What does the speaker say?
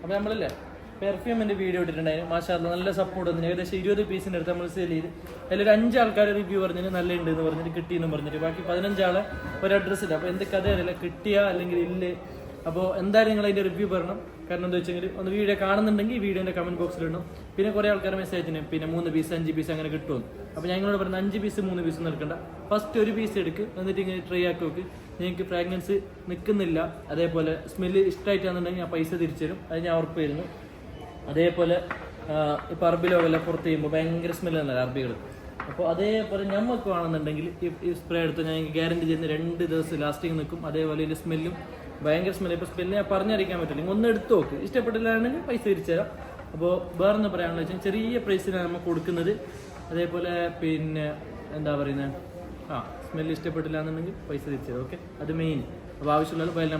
അപ്പോൾ നമ്മളില്ലേ പെർഫ്യൂമിൻ്റെ വീഡിയോ ഇട്ടിട്ടുണ്ടായിരുന്നു. മാഷാഅല്ലാ നല്ല സപ്പോർട്ട് വന്നു. ഏകദേശം 20 പീസിൻ്റെ അടുത്ത് നമ്മൾ സെയിൽ ചെയ്ത് അതിലൊരു 5 ആൾക്കാർ റിവ്യൂ പറഞ്ഞിട്ട് നല്ല ഉണ്ട് എന്ന് പറഞ്ഞിട്ട് കിട്ടിയെന്ന് പറഞ്ഞിട്ട് ബാക്കി 15 ആളെ ഒരു അഡ്രസ്സില്ല. അപ്പോൾ എന്ത് കഥ അറിയില്ല, കിട്ടിയാ അല്ലെങ്കിൽ ഇല്ലേ. അപ്പോൾ എന്തായാലും നിങ്ങൾ അതിൻ്റെ റിവ്യൂ പറയണം. കാരണം എന്താ വെച്ചെങ്കിൽ ഒന്ന് വീഡിയോ കാണുന്നുണ്ടെങ്കിൽ വീഡിയോൻ്റെ കമൻറ്റ് ബോക്സിലിടണം. പിന്നെ കുറേ ആൾക്കാർ മെസ്സേജിന് പിന്നെ 3 പീസ് 5 പീസ് അങ്ങനെ കിട്ടുമെന്ന്. അപ്പോൾ ഞങ്ങളോട് പറഞ്ഞ 5 പീസ് 3 പീസ് നിൽക്കണ്ട, ഫസ്റ്റ് ഒരു പീസ് എടുക്ക്, എന്നിട്ട് ഇങ്ങനെ ട്രൈ ആക്കി നോക്ക്. നിങ്ങൾക്ക് ഫ്രാഗ്രൻസ് നിൽക്കുന്നില്ല, അതേപോലെ സ്മെല്ല് ഇഷ്ടമായിട്ടാണെന്നുണ്ടെങ്കിൽ ഞാൻ പൈസ തിരിച്ചു തരും, അത് ഞാൻ ഉറപ്പ് തരുന്നു. അതേപോലെ ഇപ്പോൾ അറബിലോകല്ല പുറത്ത് ചെയ്യുമ്പോൾ ഭയങ്കര സ്മെല്ലാണ് അറബികൾ. അപ്പോൾ അതേപോലെ നമുക്ക് വേണമെന്നുണ്ടെങ്കിൽ ഈ സ്പ്രേ എടുത്ത് ഞാൻ ഗ്യാരണ്ടി ചെയ്യുന്ന 2 ദിവസം ലാസ്റ്റിങ് നിൽക്കും. അതേപോലെ ഇതിൻ്റെ സ്മെല്ലും ഭയങ്കര സ്മെല്ല്. ഇപ്പോൾ സ്മെല്ല് ഞാൻ പറഞ്ഞറിയിക്കാൻ പറ്റില്ല, ഒന്ന് എടുത്ത് നോക്ക്, ഇഷ്ടപ്പെട്ടില്ലാണെങ്കിൽ പൈസ തിരിച്ചു തരാം. അപ്പോൾ വേറെ ഒന്ന് പറയാനുള്ള വെച്ചാൽ ചെറിയ പ്രൈസിനാണ് നമ്മൾ കൊടുക്കുന്നത്. അതേപോലെ പിന്നെ എന്താ പറയുന്നത്, സ്മെല്ല് ഇഷ്ടപ്പെട്ടില്ല എന്നുണ്ടെങ്കിൽ പൈസ തിരിച്ചു തരാം. ഓക്കെ, അത് മെയിൻ. അപ്പോൾ ആവശ്യമുള്ള മൊബൈൽ നമ്പർ